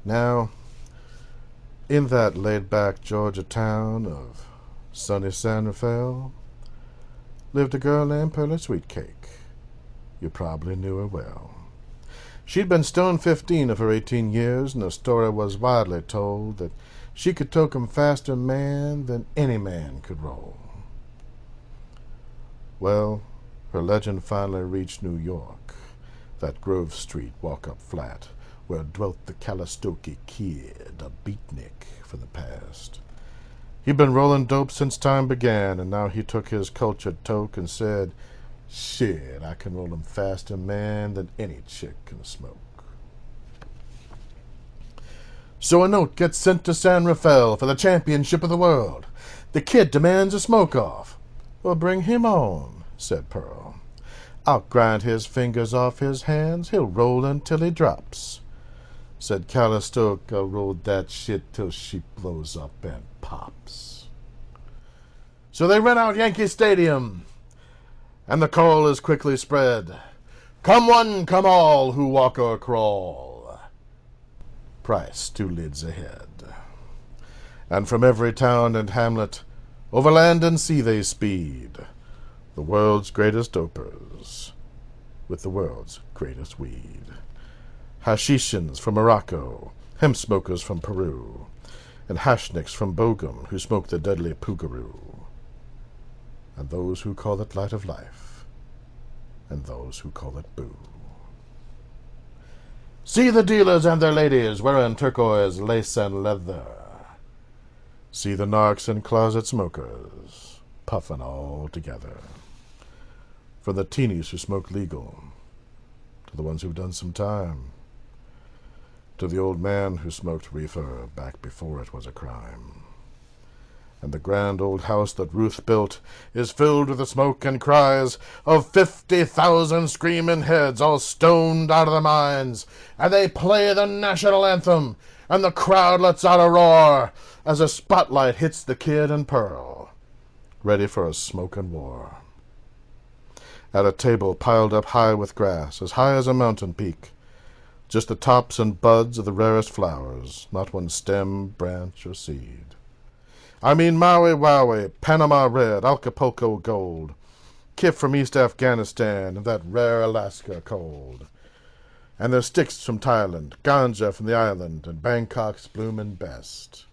Now, in that laid-back Georgia town of sunny San Rafael lived a girl named Pearlie Sweetcake. You probably knew her well. She'd been stoned 15 of her 18 years, and the story was widely told that she could toke 'em faster, man, than any man could roll. Well, her legend finally reached New York, that Grove Street walk-up flat where dwelt the Calistoki Kid, a beatnik for the past. He'd been rolling dope since time began, and now he took his cultured toke and said, "Shit, I can roll 'em faster, man, than any chick can smoke." So a note gets sent to San Rafael for the championship of the world. The kid demands a smoke-off. "Well, bring him on," said Pearl. "I'll grind his fingers off his hands. He'll roll until he drops." Said Calistoga, "Roll that shit till she blows up and pops." So they rent out Yankee Stadium, and the call is quickly spread. "Come one, come all, who walk or crawl." Price 2 lids ahead. And from every town and hamlet, over land and sea they speed, the world's greatest dopers, with the world's greatest weed. Hashishans from Morocco, hemp smokers from Peru, and hashniks from Bogum who smoke the deadly Pugaroo, and those who call it light of life, and those who call it boo. See the dealers and their ladies wearing turquoise lace and leather. See the narcs and closet smokers puffin' all together. From the teenies who smoke legal, to the ones who've done some time, to the old man who smoked reefer back before it was a crime. And the grand old house that Ruth built is filled with the smoke and cries of 50,000 screaming heads all stoned out of their minds, and they play the national anthem, and the crowd lets out a roar as a spotlight hits the Kid and Pearl, ready for a smoking war. At a table piled up high with grass, as high as a mountain peak, just the tops and buds of the rarest flowers, not one stem, branch, or seed. I mean Maui Wowie, Panama Red, Acapulco Gold, Kif from East Afghanistan, and that rare Alaska cold. And there's sticks from Thailand, ganja from the island, and Bangkok's bloomin' best.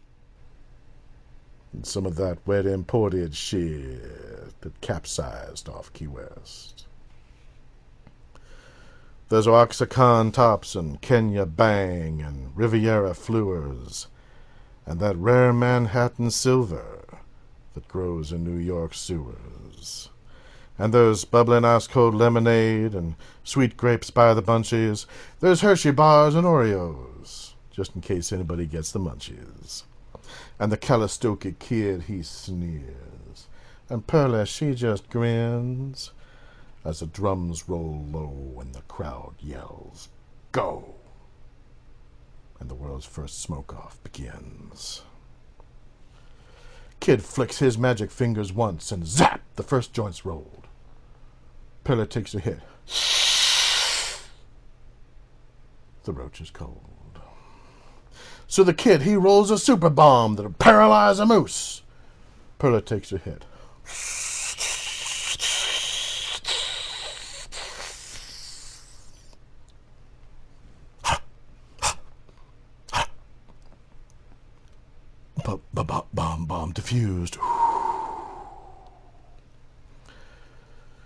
And some of that wet imported shit that capsized off Key West. There's Oaxacan tops and Kenya Bang and Riviera Fleurs, and that rare Manhattan silver that grows in New York sewers. And there's bubbling ice-cold lemonade and sweet grapes by the bunches. There's Hershey bars and Oreos, just in case anybody gets the munchies. And the Calistoki Kid, he sneers, and Pearlie, she just grins, as the drums roll low and the crowd yells, "Go!" And the world's first smoke-off begins. Kid flicks his magic fingers once, and zap, the first joint's rolled. Pearlie takes a hit. The roach is cold. So the Kid, he rolls a super bomb that'll paralyze a moose. Pearlie takes a hit. Bomb diffused.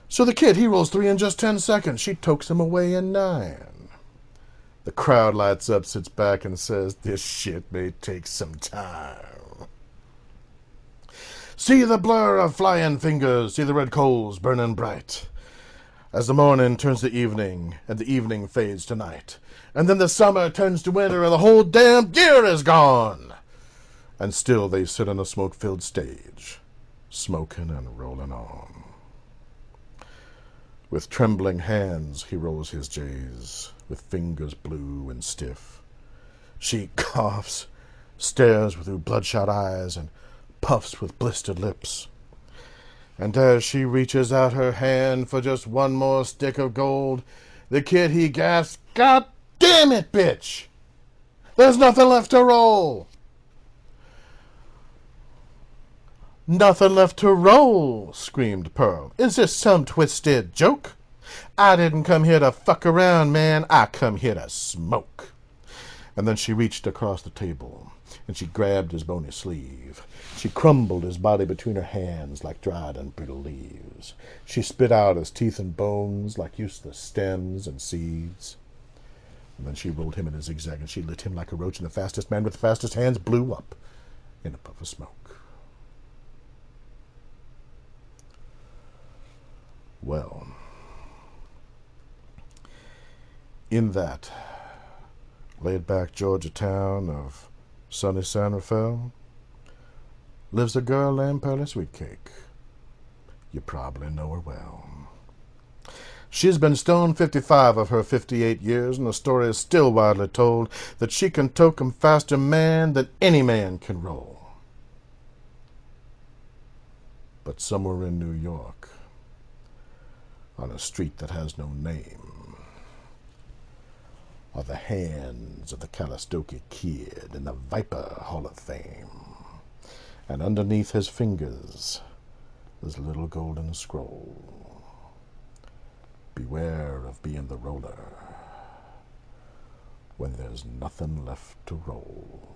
So the Kid, he rolls 3 in just 10 seconds. She tokes him away in 9. The crowd lights up, sits back, and says, "This shit may take some time." See the blur of flying fingers, see the red coals burning bright, as the morning turns to evening, and the evening fades to night. And then the summer turns to winter, and the whole damn year is gone. And still they sit on a smoke-filled stage, smoking and rolling on. With trembling hands he rolls his J's, with fingers blue and stiff. She coughs, stares with her bloodshot eyes, and puffs with blistered lips. And as she reaches out her hand for just one more stick of gold, the Kid, he gasps, "God damn it, bitch!" There's nothing left to roll. Nothing left to roll, screamed Pearl. Is this some twisted joke? I didn't come here to fuck around, man. I come here to smoke. And then she reached across the table, and she grabbed his bony sleeve. She crumbled his body between her hands like dried and brittle leaves. She spit out his teeth and bones like useless stems and seeds. And then she rolled him in a zigzag, and she lit him like a roach, and the fastest man with the fastest hands blew up in a puff of smoke. Well, in that laid-back Georgia town of sunny San Rafael lives a girl named Pearly Sweetcake. You probably know her well. She's been stoned 55 of her 58 years, and the story is still widely told that she can toke 'em faster, man, than any man can roll. But somewhere in New York, on a street that has no name, are the hands of the Calistoga Kid in the Viper Hall of Fame. And underneath his fingers is a little golden scroll. Beware of being the roller when there's nothing left to roll.